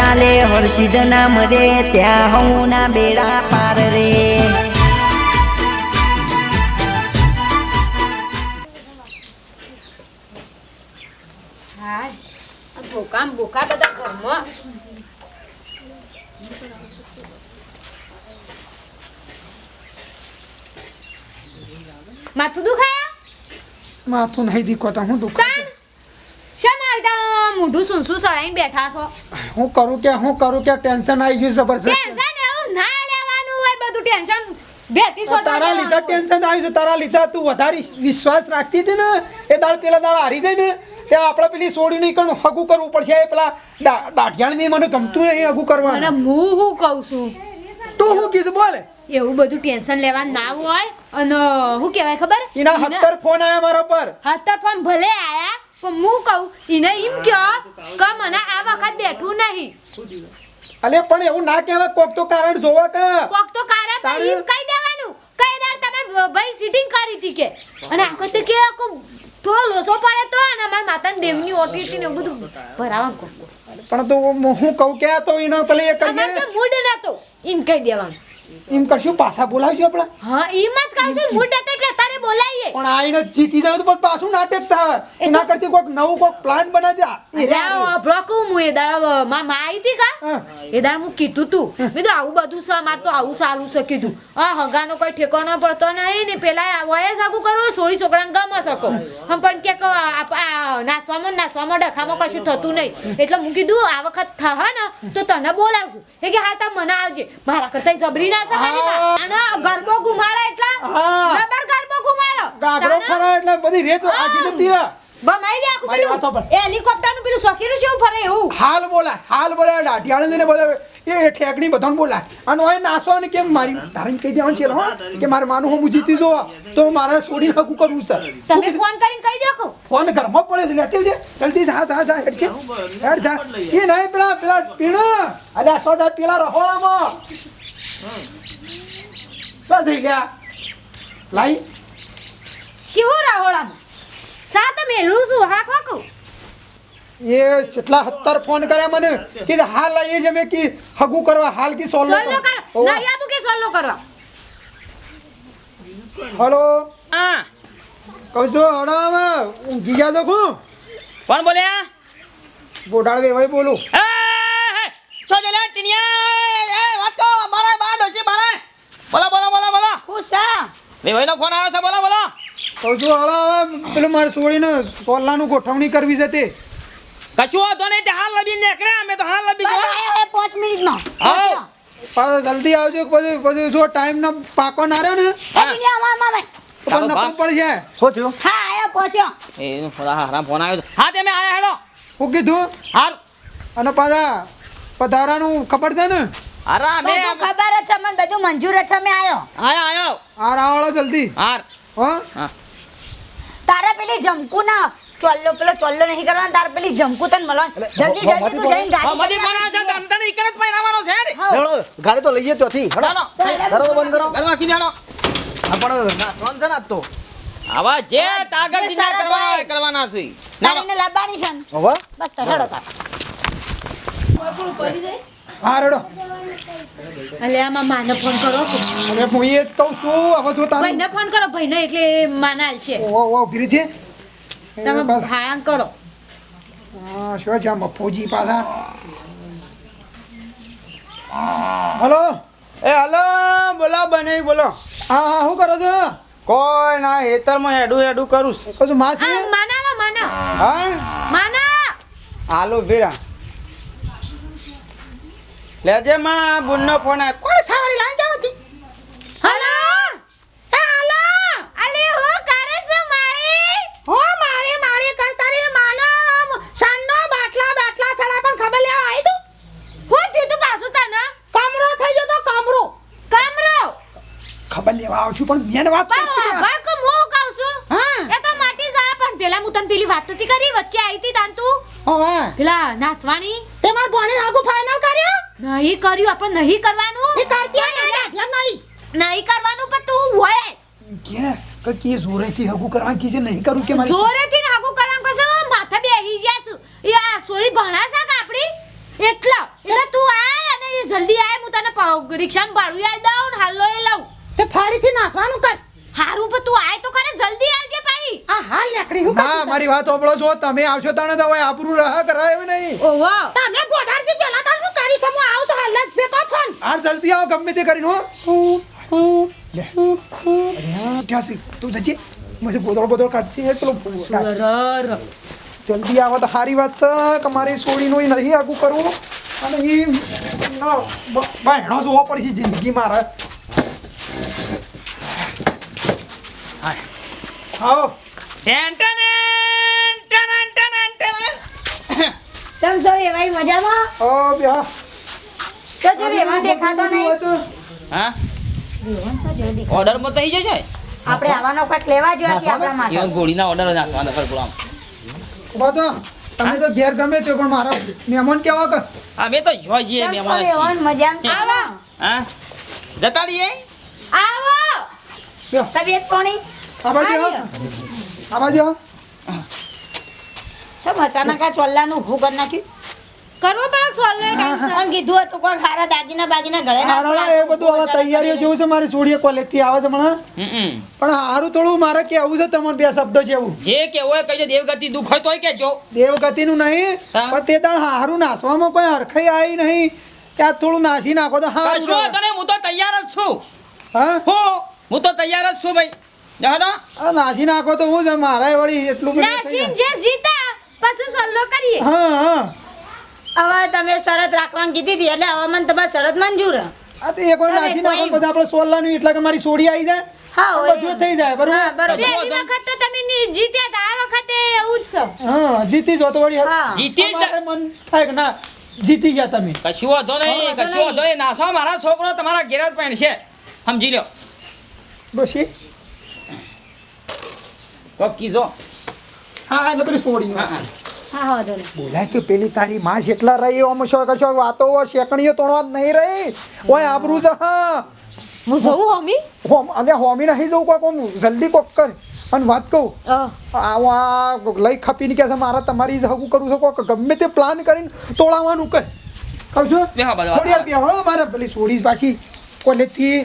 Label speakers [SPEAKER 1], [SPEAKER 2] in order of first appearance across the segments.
[SPEAKER 1] ચાલે હર્ષિદ નામ રે ત્યાં હું ના બેડા પાર રે
[SPEAKER 2] ભૂખા બધા ઘરમાં માથું દુખાયા
[SPEAKER 3] માથું નહીં દીખોતા હું દુખાય
[SPEAKER 2] શેમ આવતા મોઢું સુનસું સળાઈને બેઠા છો
[SPEAKER 3] હું કરું કે ટેન્શન આવી ગયું જબરજસ્ત
[SPEAKER 2] ટેન્શન એવું ના લેવાનું હોય બધું ટેન્શન બેતી સો
[SPEAKER 3] તારા લીધે ટેન્શન આવ્યું છે તારા લીધે તું વધારે વિશ્વાસ રાખતી હતી ને એ દાળ પેલા દાળ હારી ગઈ ને ત્યાં આપણે પેલી સોડી નહીં કણ હગું કરવું પડશે એ પેલા દાઢિયાણી મને ગમતું નહીં હગું કરવાનું
[SPEAKER 2] અને હું કહું છું
[SPEAKER 3] તું હું કીધું બોલે
[SPEAKER 2] એવું બધું ટેન્શન લેવા ના હોય અને શું કહેવાય ખબર
[SPEAKER 3] એના 70 ફોન આયા મારા પર
[SPEAKER 2] 70 ફોન ભલે આયા પણ હું કહું એને એમ કહો કે મને આ વખત બેઠું નહીં
[SPEAKER 3] અલે પણ એવું ના કહેવાય કોક તો કારણ જોવો કે
[SPEAKER 2] કોક તો કારણ પણ એમ કહી દેવાનું કઈ દાર તમે ભાઈ સીટિંગ કરી હતી કે અને આ વખતે કે થોડો લોસો પડે તો અને અમાર માતાને દેવની ઓટી હતી ને એવું બધું ભરાવા કો
[SPEAKER 3] પણ તો હું કહું કે તો એનો પેલી એ
[SPEAKER 2] અમાર તો મૂડ નતો એમ કહી દેવાનું
[SPEAKER 3] એમ કરશું પાછા બોલાવશું આપણે
[SPEAKER 2] હા એમ જ કહું છું મૂડ હતો એટલે તારે બોલાવીએ
[SPEAKER 3] પણ આઈને જીતી જાવ તો પછી પાછું નાટક થાય એના કરતી કોક નવું કોક પ્લાન બનાવી દે
[SPEAKER 2] બ્લોક હું એ દાડા માં આવી હતી કા એ દાડા હું કીધું તું મેં તો આવું બધું છે મારે તો આવું સારું છે કીધું આ હગાનો કોઈ ઠેકાણો પડતો નહીં ને પેલા વયસ આગું કરો સોળી છોકરાને ગમે શકો હમ પણ કે નાસવામાં ડખામાં કશું થતું નહીં એટલે હું કીધું આ વખત થા ને તો તને બોલાવશું એ કે હા તા મને આવજે મારા કરતા જબરી ના છે અને ગરબો ઘુમાડે એટલે જબર ગરબો ઘુમાડો
[SPEAKER 3] ગાગરો ફરા એટલે બધી રેત આજી જતી રહે
[SPEAKER 2] બમાઈ દે આખું પેલું એ હેલિકોપ્ટર નું પેલું સકીરું છે એવું ફરે એવું
[SPEAKER 3] હાલ બોલા દાઢિયાળે ને બોલે એ ઠેકડી બધાને બોલા અને ઓય નાસો ને કેમ મારી તારે કહી દેવાનું છે હો કે મારે માનું હું જીતી જો તો મારે છોડીને હકું કરવું છે
[SPEAKER 2] તમે ફોન કરીને કહી દો
[SPEAKER 3] ફોન ઘરમાં પડે છે લેતી છે જલ્દી જા હેડ જા એ નહીં પેલા પીણો અલ્યા સો જા પેલા રહોળામાં બસ થઈ ગયા લાઈ
[SPEAKER 2] શિવો રાહોળામાં સા તો મેલું છું હા ખોકું
[SPEAKER 3] એ કેટલા 70 ફોન કર્યા મને કે હાલ આવીએ છે મેં કે હગું કરવા હાલ કે સોલ્વ
[SPEAKER 2] કરો નહીં આપું કે સોલ્વ કરવા
[SPEAKER 3] હેલો
[SPEAKER 4] હા
[SPEAKER 3] કહું છું હડામાં ઊંઘી જા તો હું
[SPEAKER 4] કોણ બોલ્યા
[SPEAKER 3] ગોડાળ વેવાઈ બોલું
[SPEAKER 4] સો જલે ટીનિયા એ વાત કો મારા બા ડોસી મારા બોલો
[SPEAKER 2] હું સા
[SPEAKER 4] વેવાઈનો ફોન આવ્યો છે બોલો
[SPEAKER 3] કહું છું હડા પેલું મારે છોડીને સોલ્લાનું ગોઠવણી કરવી છે તે
[SPEAKER 4] કશું હતો નહીં તે હાલ લબી નીકળે અમે તો હાલ લબી જો
[SPEAKER 2] 5 મિનિટમાં
[SPEAKER 4] હા
[SPEAKER 3] પાછો જલ્દી આવજો પછી જો ટાઈમ ના પાકો ના રહ્યો ને તો પણ નફો પડશે
[SPEAKER 4] શું થયું
[SPEAKER 2] હા આયા પહોંચ્યો
[SPEAKER 4] એ હારામ ફોન આવ્યો હા તમે આયા હેડો
[SPEAKER 3] હું કીધું
[SPEAKER 4] હાર
[SPEAKER 3] અને પાછા પધારાનું ખબર છે ને
[SPEAKER 4] હારા મે
[SPEAKER 2] ખબર છે મને બધું મંજૂર છે મે આયો
[SPEAKER 4] આયો
[SPEAKER 3] આ રાવળો જલ્દી
[SPEAKER 4] હાર
[SPEAKER 3] હો
[SPEAKER 2] તારા પેલી જમકુ ના ચોલ્લો નહીં કરવાનો તારા પેલી જમકુ તને મળવાનું જલ્દી તું જઈને
[SPEAKER 4] મધી ફોન આવ્યો છે તો અંતને ઈકર જ પહેરાવાનો છે હેડ
[SPEAKER 5] હેડો ગાડી તો લઈએ ત્યાંથી હેડો
[SPEAKER 4] ચાલો
[SPEAKER 5] તો બંધ કરો
[SPEAKER 4] કરવા કી જાણો
[SPEAKER 5] પણ ના સોન છે ને આજ તો
[SPEAKER 4] આવા જે તાગર દિના કરવાના છે
[SPEAKER 2] તારીને લાવવાની છે ને
[SPEAKER 5] હવે
[SPEAKER 2] બસ તો હેડો તાર
[SPEAKER 3] હા રેડો
[SPEAKER 2] અલે આમાં માને ફોન કરો કે
[SPEAKER 3] અરે હું એ જ કહું છું હવે જો તારું
[SPEAKER 2] ભાઈને ફોન કરો ભાઈને એટલે માનાલ છે
[SPEAKER 3] ઓ ભીરી છે
[SPEAKER 2] તમે ભાડાં કરો
[SPEAKER 3] હા શું છે મફોજી પાછા હલો
[SPEAKER 6] એ હલો બોલો બને બોલો
[SPEAKER 3] હા શું કરો છો
[SPEAKER 6] કોઈ ના હેતરમાં હેડું કરું છું.
[SPEAKER 3] કહું છું માસી
[SPEAKER 2] માના
[SPEAKER 6] હા
[SPEAKER 2] માના
[SPEAKER 6] હાલો ભેરા લેજે માં બુનનો ફોન આય કોણ સાવડી લાઈ જાવતી
[SPEAKER 2] હલો હલો અલે હો કરે છે મારી કરતા રે માના સાનો બાટલા સડા પણ ખબર લેવા આવી તું હું થયું તું પાછું તને કમરો થઈ ગયો તો કમરો
[SPEAKER 3] ખબર લેવા આવશું પણ મેન વાત કરતી
[SPEAKER 2] ઘર કો મો કહું છું એ તો માટી જા પણ પેલા હું તને પેલી વાત નથી કરી વચ્ચે આવી હતી તાન તું
[SPEAKER 3] હવે
[SPEAKER 2] પેલા નાસવાણી
[SPEAKER 7] તે માર ભણી આગુ ફાઇનલ કર્યો
[SPEAKER 2] નહીં કર્યું આપણે નહીં કરવાનું
[SPEAKER 7] એ કરતી નહીં
[SPEAKER 2] નહીં કરવાનું પણ તું હોય
[SPEAKER 3] કે જોરેથી હગું કરવા કી છે નહીં કરું કે મારી
[SPEAKER 2] જોરેથી નાગુ કરવાનું કસે માથા બેહી ગયા છું એ આ સોળી ભણા છે કે આપડી એટલા એટલે રિક્ષામાં ભાડું યાદ દઉં ને હાલો એ લઉં
[SPEAKER 7] તે ફરીથી નાસવાનું કર
[SPEAKER 2] હારું પણ તું આય તો કરે જલ્દી આવજે ભાઈ
[SPEAKER 7] આ હાલ નીકળી હું
[SPEAKER 3] ના
[SPEAKER 7] કરશું
[SPEAKER 3] મારી વાત સાંભળો છો તમે આવશો તાણે તો હવે આબરૂ રહા કરાય એવું નહીં
[SPEAKER 2] ઓહો
[SPEAKER 7] તમે ગોડારજી પેલા તાર શું કર્યું છે હું આવું છું હાલ જ બેકો ફોન
[SPEAKER 3] આ જલ્દી આવો ગમે તે કરીને હો લે અરે હા ક્યાંસી તું જજે મને બોદળ કાઢતી હે પેલો
[SPEAKER 2] રર
[SPEAKER 3] જલ્દી આવો તો સારી વાત છે કે મારી છોડીનું ય નહીં આગું કરવું અને એ બહેણો જોવો પડશે જિંદગી મારે આવો
[SPEAKER 4] ten ten ten ten ten.
[SPEAKER 2] ચમ જો એ ભાઈ મજામાં
[SPEAKER 3] ઓ બ્યા
[SPEAKER 2] તો જો વેવાન દેખાતો નહીં
[SPEAKER 4] હા
[SPEAKER 2] વેવાન છો જલ્દી દેખાતો.
[SPEAKER 4] ઓર્ડર માં થઈ જશે
[SPEAKER 2] આપણે આવવાનો કંઈક લેવા જોઈએ છે આપણા માટે
[SPEAKER 4] ઈવન ગોળીના ઓર્ડર નાખવાના પર ગુલામ.
[SPEAKER 3] ઉભા તો તમે તો ઘેર ગમે તે પણ મારા મહેમાન કેવા કે
[SPEAKER 4] અમે તો જોઈ જઈએ
[SPEAKER 2] ચમ છો
[SPEAKER 4] મહેમાન
[SPEAKER 2] વેવાન મજામાં છે આવો
[SPEAKER 4] હા જતા રહીએ.
[SPEAKER 2] આવો
[SPEAKER 3] લ્યો,
[SPEAKER 2] તબિયત પાણી
[SPEAKER 3] આ બાજુ આવો. આ બાજુ આવો.
[SPEAKER 2] ચમ અચાનક આ ચોલ્લાનું ઊભું કરી નાખ્યું કરવો પડે સોલ્લે ટેન્શન કીધું હતું કોઈ ખારા દાગીના બાગીના ગળે ના
[SPEAKER 3] હારોળા, એ બધું હવે તૈયારીઓ જેવું છે મારી છોડીએ કોલેજથી આવે છે હમણાં
[SPEAKER 4] હમ.
[SPEAKER 3] પણ સારું થોડું મારે કેવું છે તમને બે શબ્દો છે એવું
[SPEAKER 4] જે કેવું હોય કહીજો દેવગતિ દુઃખ હોય તોય કહેજો.
[SPEAKER 3] દેવગતિનું નહીં
[SPEAKER 4] હા.
[SPEAKER 3] પણ તે દાળ હારું નાસવામાં કોઈ હરખાઈ આવી નહીં ત્યાં થોડું નાસી નાખો તો હારું
[SPEAKER 4] કશું
[SPEAKER 3] રહે.
[SPEAKER 4] વાંધો નહીં, હું તો તૈયાર જ છું.
[SPEAKER 3] હા
[SPEAKER 4] હું તો તૈયાર જ છું ભાઈ. જાઓ.
[SPEAKER 3] આ નાસી નાખો તો હું છે મારા વળી એટલું બધું થઈ
[SPEAKER 2] નાસીન
[SPEAKER 3] જાય.
[SPEAKER 2] જે જીતા પછી સોલ્લો કરીએ
[SPEAKER 3] હા હા
[SPEAKER 2] હવે તમે શરત રાખવાની કીધી હતી એટલે હવે મને તમારી શરત મંજૂર હે.
[SPEAKER 3] આ તો એક વાર
[SPEAKER 2] હવે
[SPEAKER 3] નાસી નાખો
[SPEAKER 2] કોઈ-
[SPEAKER 3] પછી આપણે સોલલાનું એટલે કે મારી છોડી આવી જાય
[SPEAKER 2] હા
[SPEAKER 3] તો
[SPEAKER 2] હોય.
[SPEAKER 3] બધું થઈ જાય બરોબર
[SPEAKER 2] હા બરોબર
[SPEAKER 4] કશું
[SPEAKER 2] પેલી
[SPEAKER 4] વાંધો
[SPEAKER 2] વખત તો તમે જીત્યા હતા આ વખતે એવું જ છે
[SPEAKER 3] હા જીતી જો તો વળી
[SPEAKER 2] હા.
[SPEAKER 4] જીતી જ
[SPEAKER 3] અમારે મન થાય કે ના જીતી ગયા તમે
[SPEAKER 4] કશું વાંધો નહીં, કશું વાંધો નહીં. નાસવા મારા છોકરો તમારા ઘેર જ પણ છે, સમજી લો.
[SPEAKER 3] ડોશી
[SPEAKER 4] તો કીધો.
[SPEAKER 3] હા એટલે પેલી છોડી
[SPEAKER 4] હા, હા.
[SPEAKER 2] હા હા વાંધો નહીં.
[SPEAKER 3] બોલાય કે પેલી તારી માં જેટલા રહી આમ શું કશો વાતો શેકણીઓ તોડવા જ નહીં રહી ઓય આબરૂ છે હા
[SPEAKER 2] હું જઉં હોમી
[SPEAKER 3] હોમ અને હોમી નહીં જવું કોઈ કોમ જલ્દી કોક કર અને વાત કહું આવો આ લઈ ખપીને કે છે મારે તમારી હગું કરવું છે કોક ગમે તે પ્લાન કરીને તોડાવવાનું કર કહું છું
[SPEAKER 4] બેહો બાજુ.
[SPEAKER 3] થોડી વાર બેહો મારે પેલી છોડી પાછી કોલેજથી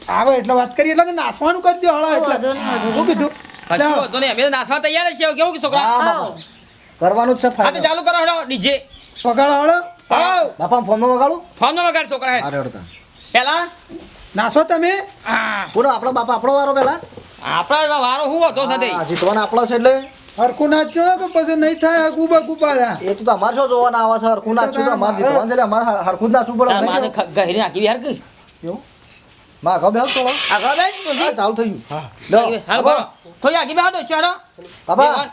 [SPEAKER 3] આવે એટલે વાત કરી એટલે કે નાસવાનું કરી દો હળો એટલે
[SPEAKER 2] વાંધો નહીં, વાંધો
[SPEAKER 3] શું કીધું
[SPEAKER 4] કશું વાંધો નહીં, અમે તો નાસવા તૈયાર જ છીએ. કેવું કે છોકરા?
[SPEAKER 5] હા બાપા કરવાનું જ છે
[SPEAKER 4] હા તો
[SPEAKER 5] ફાઇનલ
[SPEAKER 4] ચાલુ કરો હેડો ડીજે.
[SPEAKER 3] પગાડ હળો
[SPEAKER 4] આવ.
[SPEAKER 5] બાપા ફોનમાં વગાડું
[SPEAKER 4] ફોનનો વગાડ છોકરા હે.
[SPEAKER 5] અરે અડતા
[SPEAKER 4] પેલા
[SPEAKER 3] નાસો તમે
[SPEAKER 4] આ,
[SPEAKER 5] પૂરો આપણો બાપા આપણો વારો પેલા
[SPEAKER 4] આપણા વારો હું હતો સાથે
[SPEAKER 5] હા, જીતવાના આપણો છે એટલે
[SPEAKER 3] હરખું નાચો કે પછી નહીં થાય ગુબા ગુબા
[SPEAKER 5] એ તો અમારે શું જોવાના આવે છે હરખું નાચવું તો અમારે જીતવાનું છે એટલે અમારે હરખું જ નાચવું પડે
[SPEAKER 4] તાર
[SPEAKER 5] નહીં
[SPEAKER 4] માને
[SPEAKER 5] કેવું?
[SPEAKER 4] ગહેરી નાખી યાર કે
[SPEAKER 5] કેવું? માં આગળ બેહો થોડો
[SPEAKER 4] આગળ બેસ તું
[SPEAKER 5] હા, ચાલુ થઈ ગયું લો,
[SPEAKER 4] હાલ બોલો થોડી આગી બેહો તો ચાલો
[SPEAKER 5] બાપા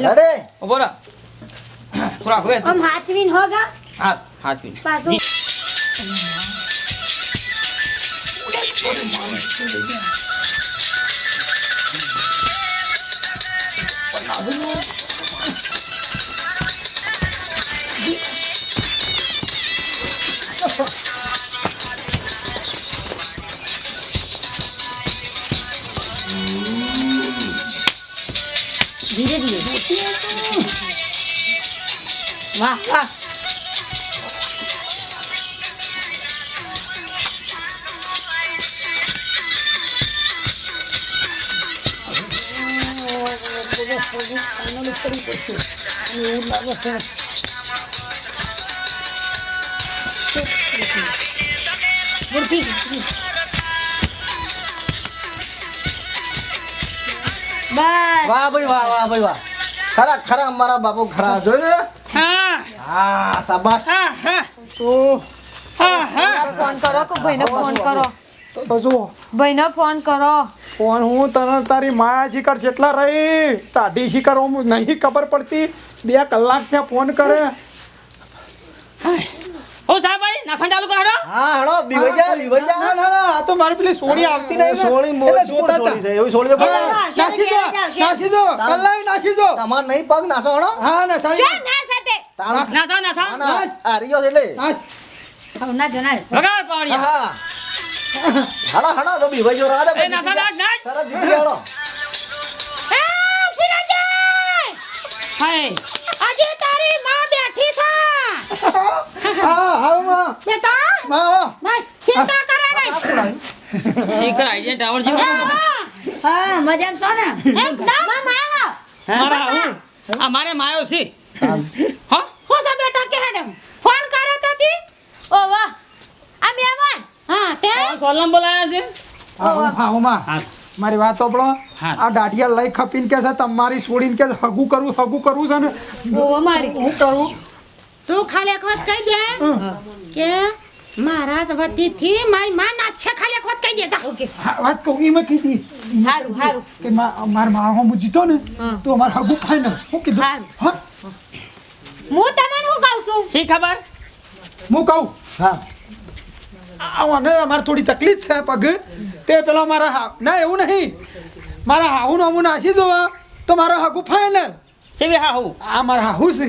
[SPEAKER 5] રેડે
[SPEAKER 4] ઉભો રહો થોડા આગળ બેસ.
[SPEAKER 2] આમ હાચવીન હોગા
[SPEAKER 4] હા હાથ પીને.
[SPEAKER 2] પાછું ધીરે ધીરે વાહ વાહ મૂર્તિ બસ
[SPEAKER 5] વાહ ભાઈ વાહ ખરા ખરા અમારા બાપુ ખરા જોયું ને
[SPEAKER 4] હા
[SPEAKER 5] હા શાબાશ
[SPEAKER 4] હા હા
[SPEAKER 3] તો
[SPEAKER 4] હા હા
[SPEAKER 2] ફોન કરો કે ભાઈને ફોન કરો
[SPEAKER 3] કશું
[SPEAKER 2] ભાઈને ફોન કરો
[SPEAKER 3] પણ હું તને તારી માયા શિખર જેટલા રહી તાઢી શિખર હું નહીં ખબર પડતી 2 કલાક ત્યાં ફોન કરે
[SPEAKER 4] ઓ સાહેબ ભાઈ નાસા ચાલુ કરો હેડો.
[SPEAKER 5] હા હેડો બીવાઈ જા
[SPEAKER 3] ના ના ના આ તો મારી પેલી સોડી આવતી નહીં ને.
[SPEAKER 5] સોળી
[SPEAKER 3] એટલે
[SPEAKER 5] મોજ
[SPEAKER 3] જોતા
[SPEAKER 5] સોળી
[SPEAKER 3] હતા.
[SPEAKER 5] છે એવી સોળી છે
[SPEAKER 3] હા, નાસી દો નાસી દો કલાઈ નાસી દો
[SPEAKER 5] તમાર નહીં પગ નાસો હેડો
[SPEAKER 3] હા ના સાડી
[SPEAKER 2] શું ના સાથે
[SPEAKER 5] તાણ
[SPEAKER 4] નાસા નાસા
[SPEAKER 5] ના આ રહ્યો છે એટલે
[SPEAKER 3] નાસ
[SPEAKER 2] ના જના
[SPEAKER 4] વગાડ પાણી
[SPEAKER 5] હા હેડો હેડો તો બીવાઈ જો રાદા
[SPEAKER 4] એ નાસા નાસ નાસ
[SPEAKER 5] સરસ જીતી હેડો
[SPEAKER 4] હાય
[SPEAKER 7] આજે તારી માં બેઠી છે
[SPEAKER 3] હા હા માં
[SPEAKER 7] બેટા
[SPEAKER 3] માં
[SPEAKER 7] બસ ચિંતા કરે
[SPEAKER 4] શીખર આઈડિયા ટાવર જેવું
[SPEAKER 1] હા મજામાં છો ને
[SPEAKER 7] એકદમ
[SPEAKER 2] મામા
[SPEAKER 3] મારા આવું
[SPEAKER 4] આ મારે માયો છે હા
[SPEAKER 7] હું સા બેટા કે હેડમ ફોન કર્યો તો તી
[SPEAKER 2] ઓ વાહ આ મહેમાન
[SPEAKER 7] હા તે
[SPEAKER 4] સોલમ બોલાયા છે
[SPEAKER 3] આવું
[SPEAKER 4] હા
[SPEAKER 3] મારી વાત સાંભળો
[SPEAKER 4] હા.
[SPEAKER 3] આ દાઢિયા લઈ ખપીને કે છે તમારી છોડીને કે છે, હગું કરવું છે ને
[SPEAKER 2] ઓ મારી
[SPEAKER 3] હું કરું
[SPEAKER 7] તું ખાલી એક વાત કહી દે કે મારા વતીથી મારી માં ના છે ખાલી એક વાત કહી દે જા
[SPEAKER 2] ઓકે
[SPEAKER 3] હા, વાત કહું એમાં કીધી
[SPEAKER 2] હારું હારું
[SPEAKER 3] કે મારા મા હું જીતો ને તો અમારે હગું ફાઈનલ હું કીધું
[SPEAKER 2] હારું.
[SPEAKER 3] હા
[SPEAKER 2] હું તમને શું કહું છું
[SPEAKER 4] શી ખબર
[SPEAKER 3] હું કહું
[SPEAKER 5] હા
[SPEAKER 3] આને અમારે થોડી તકલીફ છે પગ તે પેલા મારા ના એવું નહીં મારા હાહુ નામું નાસી દો તો મારો હાગું ફાઈનલ
[SPEAKER 4] સેવી હા હું
[SPEAKER 3] આ મારા હાહુ છે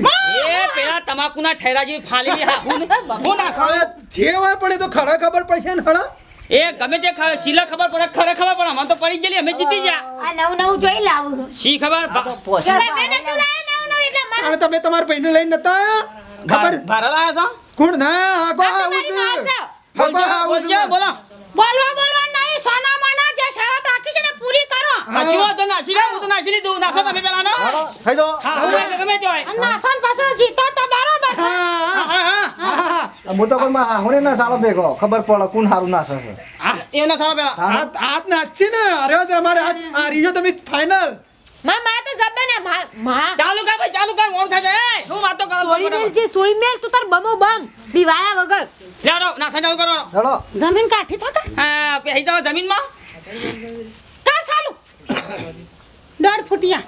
[SPEAKER 4] એ પેલા તમાકુના ઠેરા જેવી ફાલેલી હા હું ના
[SPEAKER 3] હવે જે હોય પણ એ તો ખરા ખબર પડશે ને હળા
[SPEAKER 4] એ ગમે તે શીલા ખબર પડે ખરે ખબર પડે મને તો પડી જ ગયેલી અમે જીતી ગયા
[SPEAKER 1] આ નવું નવું જોઈ લાવું
[SPEAKER 4] શી ખબર
[SPEAKER 2] તમે મેને તું લાય નવ એટલે મને
[SPEAKER 3] અને તમે તમારા ભાઈને લઈને નતા આયા? ખબર
[SPEAKER 4] ભારા લાયા છો
[SPEAKER 3] કોણ ના હાગો
[SPEAKER 2] આ
[SPEAKER 3] હાહુ
[SPEAKER 2] તમારી માં
[SPEAKER 3] છે
[SPEAKER 2] છે
[SPEAKER 3] હાગો હાહુ
[SPEAKER 4] બોલજો
[SPEAKER 3] છે
[SPEAKER 4] બોલો
[SPEAKER 7] બોલવા નહીં સોના માના જે શરત રાખી છે ને પૂરી કરો
[SPEAKER 4] નાસી હોય તો નાસી લે હું તો નાસી લીધું નાસો તમે પેલા નો
[SPEAKER 5] હાલો થઈ દો
[SPEAKER 4] હા હું હોય કે ગમે તે હોય
[SPEAKER 7] અને નાસન પાસે જીતો તો બરોબર છે
[SPEAKER 3] હા
[SPEAKER 4] હા હા
[SPEAKER 3] હા
[SPEAKER 5] હું તો કોઈ માં હું ના સાળો ભેગો ખબર પડે કોણ સારું ના છે
[SPEAKER 4] એના સારો પેલા
[SPEAKER 3] હાથ નાચી ને અરે તમારે આ રીજો તમે ફાઈનલ
[SPEAKER 2] માં તો જબ્બે ને માં
[SPEAKER 4] ચાલુ કર ભાઈ ચાલુ કર મોડ થાય છે શું વાતો કરો
[SPEAKER 2] સોળી મેલ છે સોળી મેલ તું તાર બમો બમ બીવાયા વગર
[SPEAKER 4] ચાલો નાસા ચાલુ કરો
[SPEAKER 5] ચલો
[SPEAKER 7] જમીન કાઠી થતા
[SPEAKER 4] હા પહેરી જાવ જમીનમાં
[SPEAKER 7] કર ચાલુ 1.5 ફૂટિયા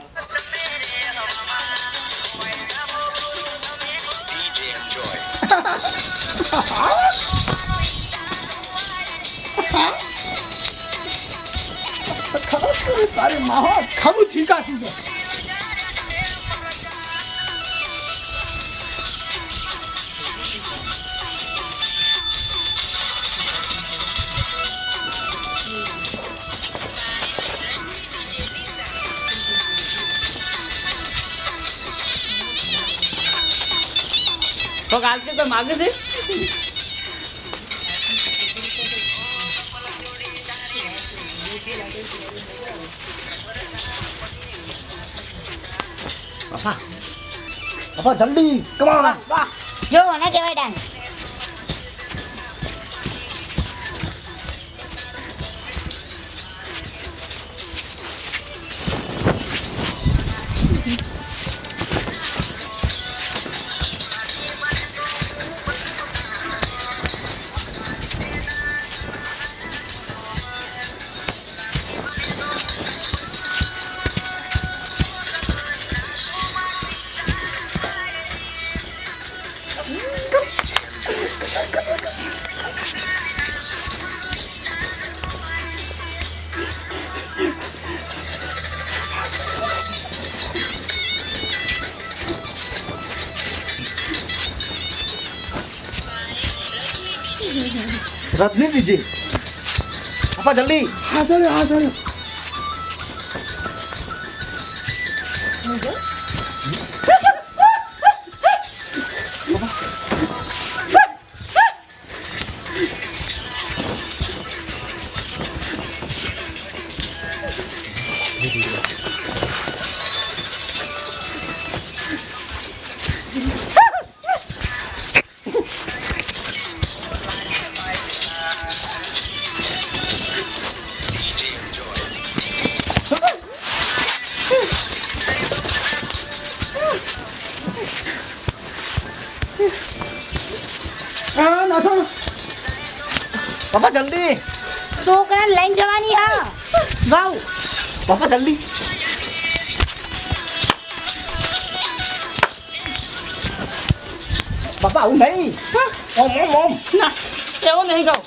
[SPEAKER 3] તારી માહો ખરું છીકાતું છે
[SPEAKER 4] તો કાલ કે કોઈ માગે છે
[SPEAKER 5] પપ્પા જલ્દી કમાન
[SPEAKER 1] વાહ જો ને કેવાય ડાન્સ
[SPEAKER 5] રજની દીજી પપ્પા જલ્દી
[SPEAKER 3] હા ચાલ્યો હા ચાલ્યો હા નાથો
[SPEAKER 5] પપ્પા જલ્દી
[SPEAKER 1] છોકરાને લઈને જવાની હા વાવ
[SPEAKER 5] પપ્પા જલ્દી પપ્પા આવું નહીં ઓમ ઓમ ઓમ
[SPEAKER 4] ના એવું નહીં કહું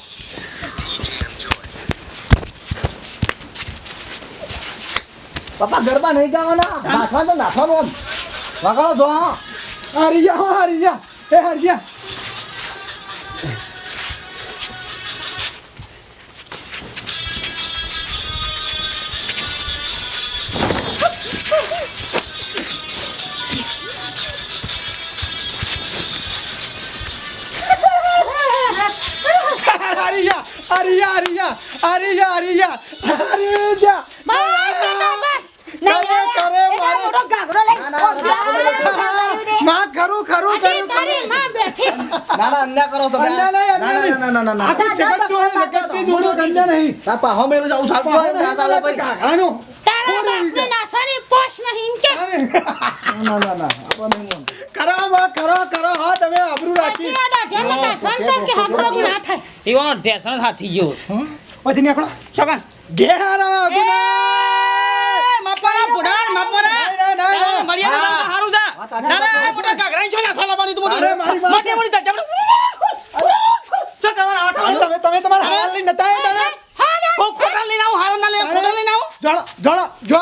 [SPEAKER 5] પપ્પા ગરબા નહીં ગાવાના નાચવા તો નાચવાનું આમ વગાડો તો હા
[SPEAKER 3] હારી જા હા હારી જા એ હારી જા હારી માં ખરું ખરું
[SPEAKER 7] હજી તારી માં બેઠી
[SPEAKER 5] ના ના અન્યાય કરો તમે
[SPEAKER 3] અન્યાય નહીં,
[SPEAKER 5] ના
[SPEAKER 3] અન્યાય
[SPEAKER 5] ના ના ના ના
[SPEAKER 3] આખું જગત જોડે જગતથી જોડે કંજા નહીં
[SPEAKER 5] તા પાહો મેલું જાઉં સાચું હોય ના ચાલે ભાઈ
[SPEAKER 3] કાકાનો
[SPEAKER 7] તારા બાપને નાસવાની પોષ નહીં કે
[SPEAKER 5] ના ના ના આપણે નહીં મોન
[SPEAKER 3] કરો માં કરો હા તમે આબરૂ રાખી
[SPEAKER 7] હજી આ દાઢિયાને કાઢવાનું તો કે હકડો ના થાય
[SPEAKER 4] ઈવાનો ઢેસણ હાથી ગયો
[SPEAKER 3] પછી નીકળો
[SPEAKER 4] છોકરા
[SPEAKER 3] ઘેર
[SPEAKER 4] માપરા બુડાર માપરા મરિયાદા હારું જા ના મોટા કાગરાઈ છો ના સાલા પાણી તું મોટી
[SPEAKER 3] અરે મારી વાત
[SPEAKER 4] મોટી મોટી તા જબડું તો કવર આવા
[SPEAKER 3] તમે તમારા હાલ લઈ નતા આવ્યા
[SPEAKER 4] ઓ ખોટા લઈને આવું હાર ના લે ખોટા લઈને આવું
[SPEAKER 3] જો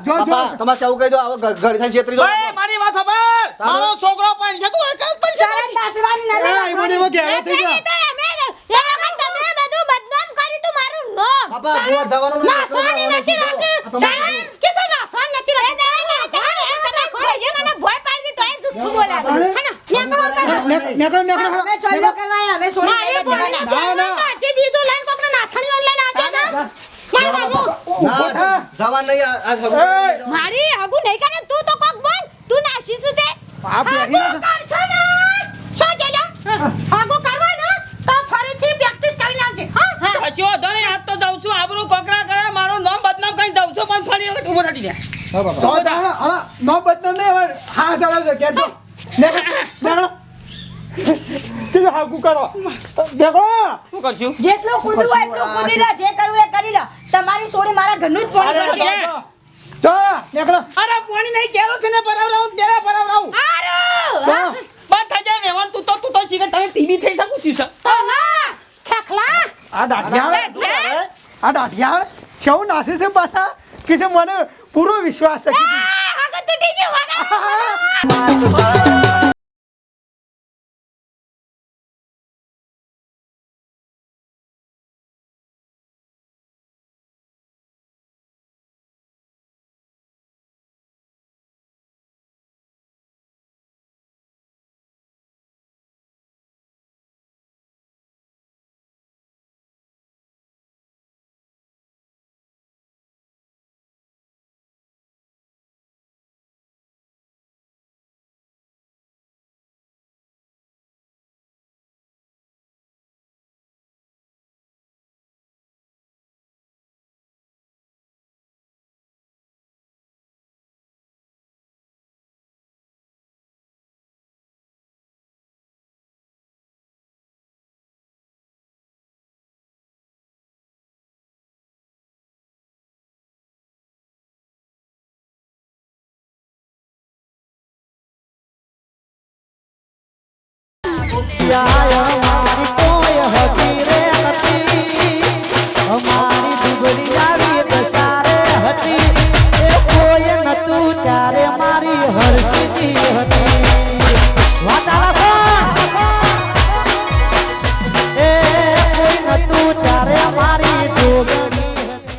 [SPEAKER 5] બાપા તમારે ચાવું કહી દો આવો ઘર થાય છેતરી દો
[SPEAKER 4] ઓય મારી વાત સાંભળ મારો છોકરો પણ છે તું એક પણ છે
[SPEAKER 2] નાચવાની
[SPEAKER 3] એ મને એમાં ઘેરો થઈ ગયા
[SPEAKER 5] બાપા ગોવા જવાનું નથી.
[SPEAKER 7] નાસવાની નથી રાખી ચાલ કિસે નાસવાની નથી રાખી
[SPEAKER 3] નીકળો
[SPEAKER 7] મારી પાણી આજે બીજો લાઈન કોકને નાસવાની ઓનલાઈન આવજો ના મારું બાબુ
[SPEAKER 5] ના જવાન નહીં આ
[SPEAKER 2] મારી હગુ નહીં કરે તું તો કોક બોલ તું નાસી છે તે
[SPEAKER 3] આ બેહી ના
[SPEAKER 7] કરશો ને શું જેલા આગો કરવા ને તો ફરીથી પ્રેક્ટિસ કરીને આવજે હા
[SPEAKER 4] કશો ધને આજ તો જાઉં છું આબરૂ કોકરા કરે મારું નામ બદનામ કરી જાઉં છું પણ ફરી વખત ઉભો થતી જા
[SPEAKER 3] તો હા નો બદનામ નહીં હવે હા ચાલો છે કે જો નીકળો તું હાગુ કરો દેખો
[SPEAKER 4] શું કરશું
[SPEAKER 2] જેટલું કૂદવું હોય એટલું કૂદી લે જે કરવું એ કરી લે તમારી સોડી મારા ઘરનું જ પાણી પડશે
[SPEAKER 3] જો નીકળો
[SPEAKER 4] અરે પાણી નહીં કેરો છે ને બરાબર તેરા બરાબર બસ થઈ જાય વેવાન તું તો સિગરેટ તમે ટીવી થઈ શકું છું સર
[SPEAKER 7] તો ના ખેખલા
[SPEAKER 3] આ દાઢિયા કેવું નાસે છે પાછા કે છે મને પૂરો વિશ્વાસ છે
[SPEAKER 2] હા હા તું ટીચર